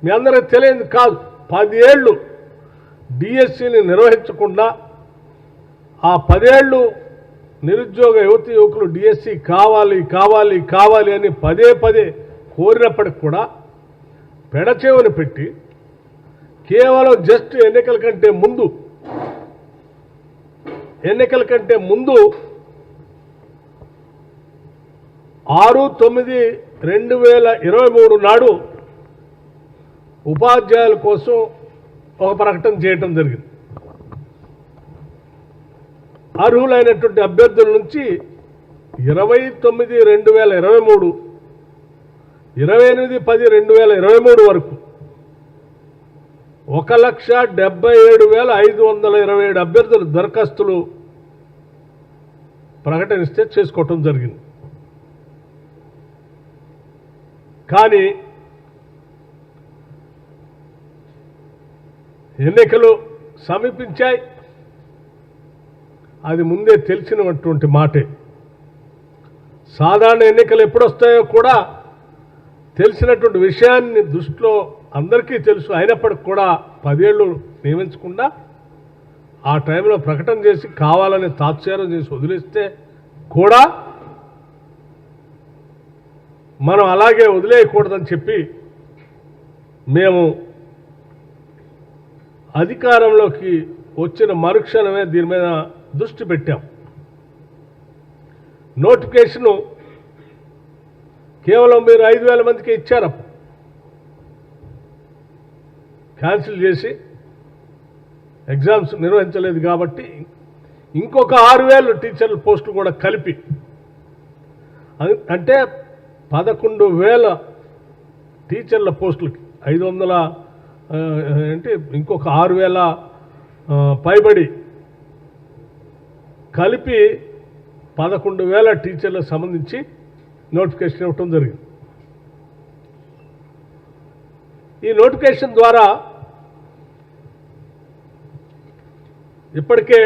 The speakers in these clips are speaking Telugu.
మీ అందరికీ తెలియదు కాదు, 10 ఏళ్ళు డిఎస్సిని నిర్వహించకుండా ఆ 10 ఏళ్ళు నిరుద్యోగ యువతి యువకులు డిఎస్సి కావాలి కావాలి కావాలి అని పదే పదే కోరినప్పటికి కూడా పెడచెవిన పెట్టి కేవలం జస్ట్ ఎన్నికల కంటే ముందు 6/9/2023 నాడు ఉపాధ్యాయుల కోసం ఒక ప్రకటన చేయటం జరిగింది. అర్హులైనటువంటి అభ్యర్థుల నుంచి 29/2023, 28/10/2023 వరకు 1,77,527 అభ్యర్థులు దరఖాస్తులు ప్రకటనిస్తే చేసుకోవటం జరిగింది. కానీ ఎన్నికలు సమీపించాయి. అది ముందే తెలిసినటువంటి మాటే. సాధారణ ఎన్నికలు ఎప్పుడొస్తాయో కూడా తెలిసినటువంటి విషయాన్ని దృష్టిలో అందరికీ తెలుసు. అయినప్పటికి కూడా 10 ఏళ్ళు నియమించకుండా ఆ టైంలో ప్రకటన చేసి కావాలని తాత్సారం చేసి వదిలేస్తే కూడా మనం అలాగే వదిలేయకూడదని చెప్పి మేము అధికారంలోకి వచ్చిన మరుక్షణమే దీని మీద దృష్టి పెట్టాం. నోటిఫికేషను కేవలం మీరు 5,000 మందికి ఇచ్చారు. క్యాన్సిల్ చేసి ఎగ్జామ్స్ నిర్వహించలేదు కాబట్టి ఇంకొక 6,000 టీచర్ల పోస్టులు కూడా కలిపి, అంటే 11,000 టీచర్ల పోస్టులకి 500 అంటే ఇంకొక 6,000 పైబడి కలిపి 11,000 టీచర్లకు సంబంధించి నోటిఫికేషన్ ఇవ్వటం జరిగింది. ఈ నోటిఫికేషన్ ద్వారా ఇప్పటికే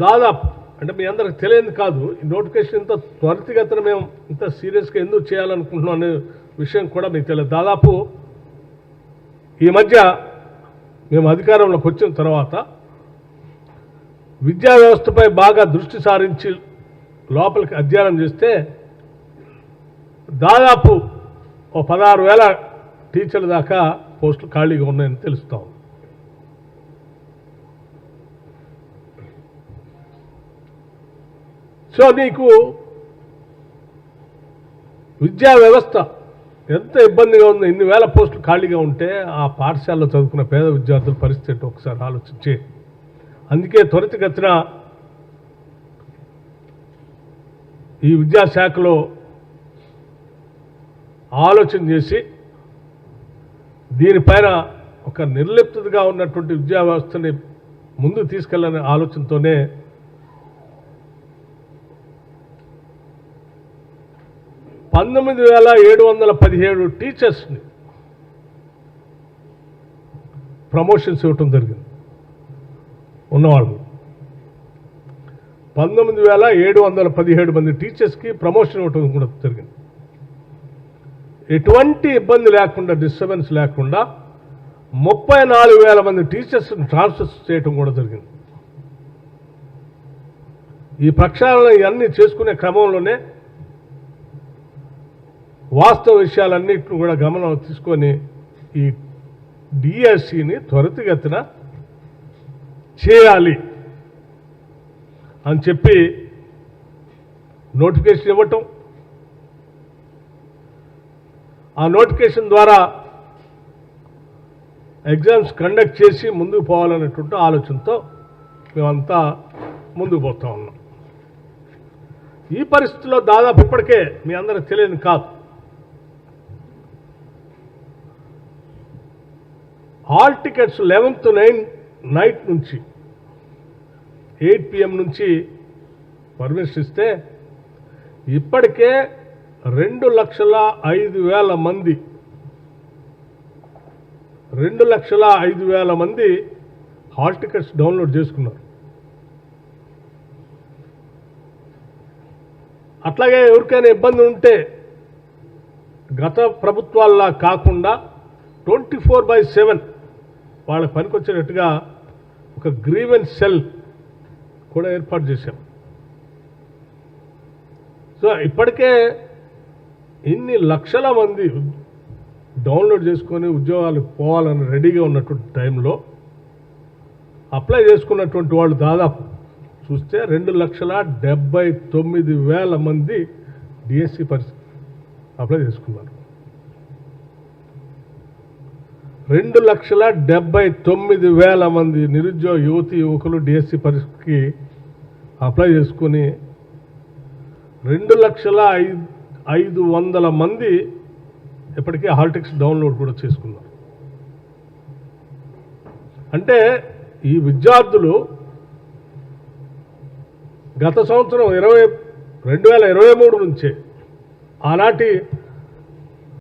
దాదాపు, అంటే మీ అందరికి తెలియదు కాదు, ఈ నోటిఫికేషన్ ఇంత త్వరితగతిన మేము ఇంత సీరియస్గా ఎందుకు చేయాలనుకుంటున్నాం అనే విషయం కూడా మీకు తెలియదు. దాదాపు ఈ మధ్య మేము అధికారంలోకి వచ్చిన తర్వాత విద్యా వ్యవస్థపై బాగా దృష్టి సారించి లోపలికి అధ్యయనం చేస్తే దాదాపు 16,000 టీచర్ల దాకా పోస్టులు ఖాళీగా ఉన్నాయని తెలుస్తాం. సో నీకు విద్యా వ్యవస్థ ఎంత ఇబ్బందిగా ఉంది, ఇన్ని వేల పోస్టులు ఖాళీగా ఉంటే ఆ పాఠశాలలో చదువుకున్న పేద విద్యార్థుల పరిస్థితి ఒకసారి ఆలోచించి, అందుకే త్వరితగతిన ఈ విద్యాశాఖలో ఆలోచన చేసి దీనిపైన ఒక నిర్లిప్తగా ఉన్నటువంటి విద్యా వ్యవస్థని ముందుకు తీసుకెళ్లనే ఆలోచనతోనే 19,717 టీచర్స్ని ప్రమోషన్స్ ఇవ్వటం జరిగింది. ఉన్నవాళ్ళు 19,717 మంది టీచర్స్కి ప్రమోషన్ ఇవ్వటం కూడా జరిగింది. ఎటువంటి ఇబ్బంది లేకుండా, డిస్టర్బెన్స్ లేకుండా 34,000 మంది టీచర్స్ని ట్రాన్స్ఫర్ చేయటం కూడా జరిగింది. ఈ ప్రక్షాళన ఇవన్నీ చేసుకునే క్రమంలోనే వాస్తవ విషయాలన్నింటిని కూడా గమనం తీసుకొని ఈ డిఎస్సిని త్వరితగతిన చేయాలి అని చెప్పి నోటిఫికేషన్ ఇవ్వటం, ఆ నోటిఫికేషన్ ద్వారా ఎగ్జామ్స్ కండక్ట్ చేసి ముందుకు పోవాలనేటువంటి ఆలోచనతో మేమంతా ముందుకు పోతా ఉన్నాం. ఈ పరిస్థితుల్లో దాదాపు ఇప్పటికే మీ అందరికి తెలియదు కాదు, హాల్ టికెట్స్ 11th నైట్ నుంచి 8 PM నుంచి పర్మిషన్ ఇస్తే ఇప్పటికే 2,05,000 మంది 2,05,000 మంది హాల్ టికెట్స్ డౌన్లోడ్ చేసుకున్నారు. అట్లాగే ఎవరికైనా ఇబ్బంది ఉంటే గత ప్రభుత్వాల్లా కాకుండా 24/7 వాళ్ళకి పనికొచ్చేటట్టుగా ఒక గ్రీవెన్స్ సెల్ కూడా ఏర్పాటు చేశాం. సో ఇప్పటికే ఇన్ని లక్షల మంది డౌన్లోడ్ చేసుకొని ఉద్యోగాలకు పోవాలని రెడీగా ఉన్నటువంటి టైంలో అప్లై చేసుకున్నటువంటి వాళ్ళు దాదాపు చూస్తే 2,79,000 మంది డిఎస్సి అప్లై చేసుకున్నారు. 2,79,000 మంది నిరుద్యోగ యువకులు డిఎస్సి పరీక్షకి అప్లై చేసుకుని 2,05,500 మంది ఇప్పటికే హాల్ టికెట్స్ డౌన్లోడ్ కూడా చేసుకున్నారు. అంటే ఈ విద్యార్థులు గత సంవత్సరం 2023 నుంచే ఆనాటి